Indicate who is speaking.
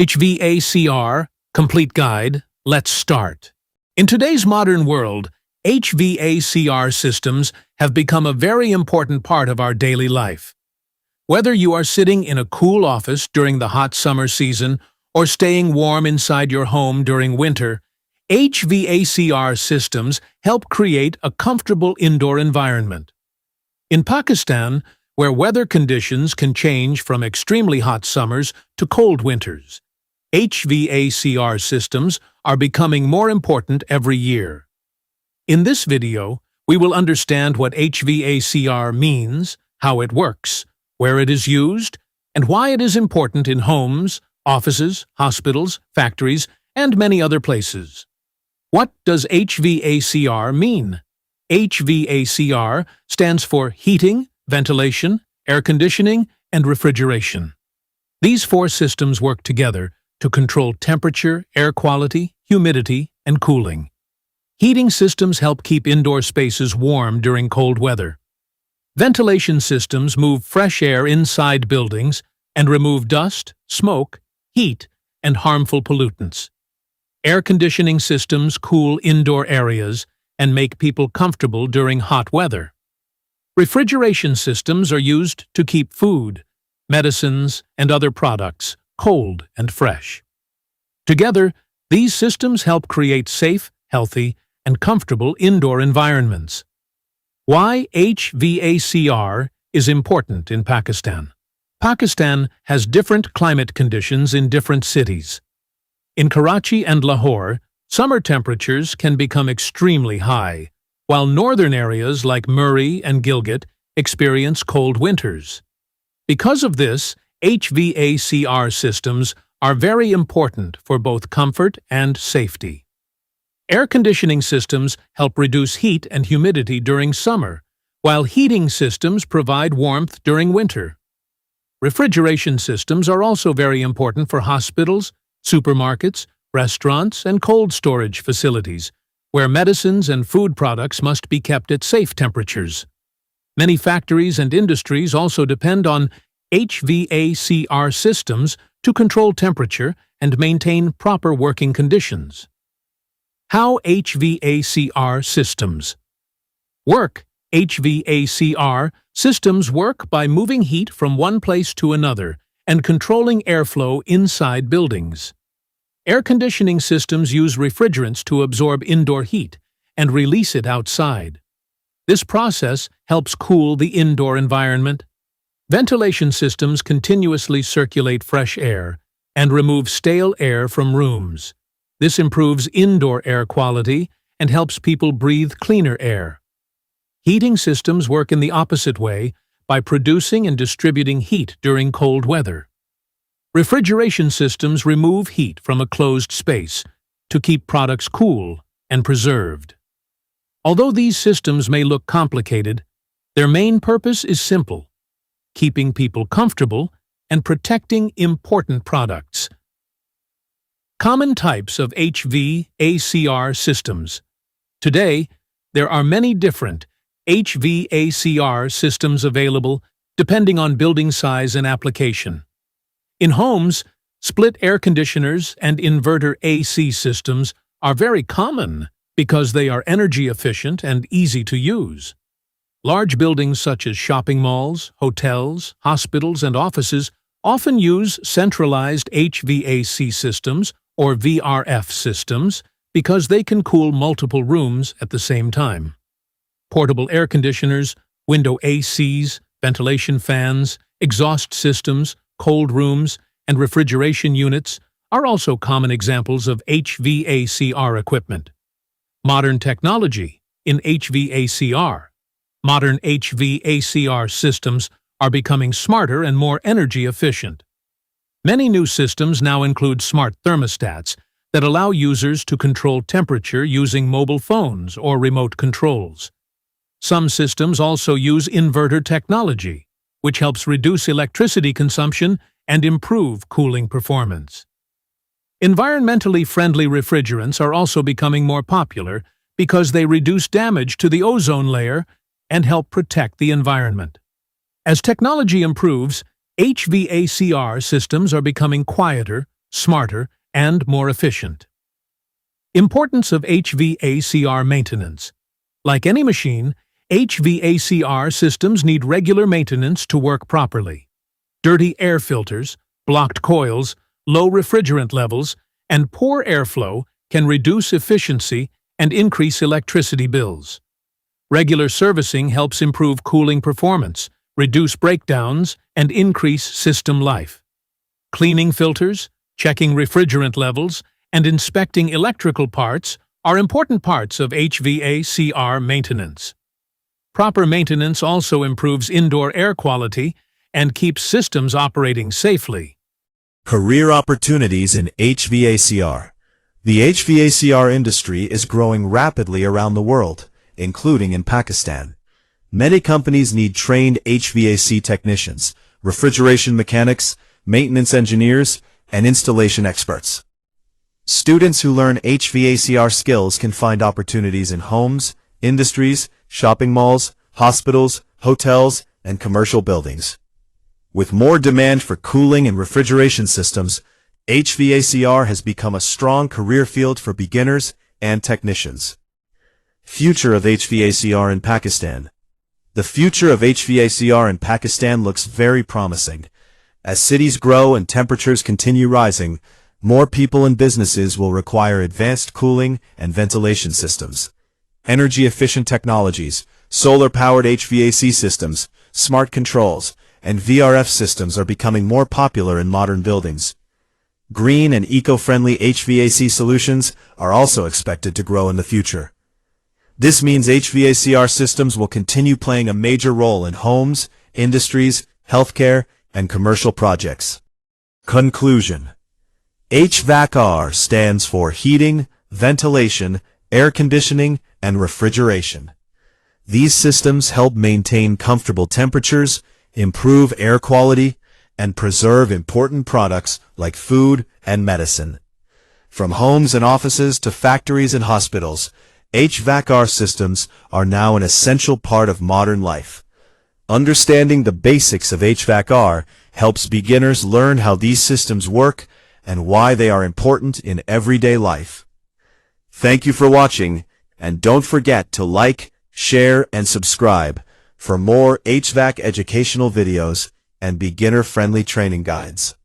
Speaker 1: HVACR, Complete Guide, let's start. In today's modern world, HVACR systems have become a very important part of our daily life. Whether you are sitting in a cool office during the hot summer season or staying warm inside your home during winter, HVACR systems help create a comfortable indoor environment. In Pakistan, where weather conditions can change from extremely hot summers to cold winters, HVACR systems are becoming more important every year. In this video, we will understand what HVACR means, how it works, where it is used, and why it is important in homes, offices, hospitals, factories, and many other places. What does HVACR mean? HVACR stands for heating, ventilation, air conditioning, and refrigeration. These four systems work together to control temperature, air quality, humidity, and cooling. Heating systems help keep indoor spaces warm during cold weather. Ventilation systems move fresh air inside buildings and remove dust, smoke, heat, and harmful pollutants. Air conditioning systems cool indoor areas and make people comfortable during hot weather. Refrigeration systems are used to keep food, medicines, and other products cold and fresh. Together, these systems help create safe, healthy, and comfortable indoor environments. Why HVACR is important in Pakistan? Pakistan has different climate conditions in different cities. In Karachi and Lahore, summer temperatures can become extremely high, while northern areas like Murree and Gilgit experience cold winters. Because of this, HVACR systems are very important for both comfort and safety. Air conditioning systems help reduce heat and humidity during summer, while heating systems provide warmth during winter. Refrigeration systems are also very important for hospitals, supermarkets, restaurants, and cold storage facilities, where medicines and food products must be kept at safe temperatures. Many factories and industries also depend on HVACR systems to control temperature and maintain proper working conditions. How HVACR systems work? HVACR systems work by moving heat from one place to another and controlling airflow inside buildings. Air conditioning systems use refrigerants to absorb indoor heat and release it outside. This process helps cool the indoor environment. Ventilation systems continuously circulate fresh air and remove stale air from rooms. This improves indoor air quality and helps people breathe cleaner air. Heating systems work in the opposite way by producing and distributing heat during cold weather. Refrigeration systems remove heat from a closed space to keep products cool and preserved. Although these systems may look complicated, their main purpose is simple: keeping people comfortable and protecting important products. Common types of HVACR systems. Today, there are many different HVACR systems available depending on building size and application. In homes, split air conditioners and inverter AC systems are very common because they are energy efficient and easy to use. Large buildings such as shopping malls, hotels, hospitals, and offices often use centralized HVAC systems or VRF systems because they can cool multiple rooms at the same time. Portable air conditioners, window ACs, ventilation fans, exhaust systems, cold rooms, and refrigeration units are also common examples of HVACR equipment. Modern technology in HVACR. Modern HVACR systems are becoming smarter and more energy efficient. Many new systems now include smart thermostats that allow users to control temperature using mobile phones or remote controls. Some systems also use inverter technology, which helps reduce electricity consumption and improve cooling performance. Environmentally friendly refrigerants are also becoming more popular because they reduce damage to the ozone layer and help protect the environment. As technology improves, HVACR systems are becoming quieter, smarter, and more efficient. Importance of HVACR maintenance. Like any machine, HVACR systems need regular maintenance to work properly. Dirty air filters, blocked coils, low refrigerant levels, and poor airflow can reduce efficiency and increase electricity bills. Regular servicing helps improve cooling performance, reduce breakdowns, and increase system life. Cleaning filters, checking refrigerant levels, and inspecting electrical parts are important parts of HVACR maintenance. Proper maintenance also improves indoor air quality and keeps systems operating safely.
Speaker 2: Career opportunities in HVACR. The HVACR industry is growing rapidly around the world, including in Pakistan. Many companies need trained HVAC technicians, refrigeration mechanics, maintenance engineers, and installation experts. Students who learn HVACR skills can find opportunities in homes, industries, shopping malls, hospitals, hotels, and commercial buildings. With more demand for cooling and refrigeration systems, HVACR has become a strong career field for beginners and technicians. Future of HVACR in Pakistan. The future of HVACR in Pakistan looks very promising. As cities grow and temperatures continue rising, more people and businesses will require advanced cooling and ventilation systems. Energy-efficient technologies, solar-powered HVAC systems, smart controls, and VRF systems are becoming more popular in modern buildings. Green and eco-friendly HVAC solutions are also expected to grow in the future. This means HVACR systems will continue playing a major role in homes, industries, healthcare, and commercial projects. Conclusion. HVACR stands for heating, ventilation, air conditioning, and refrigeration. These systems help maintain comfortable temperatures, improve air quality, and preserve important products like food and medicine. From homes and offices to factories and hospitals, HVACR systems are now an essential part of modern life. Understanding the basics of HVACR helps beginners learn how these systems work and why they are important in everyday life. Thank you for watching, and don't forget to like, share, and subscribe for more HVAC educational videos and beginner-friendly training guides.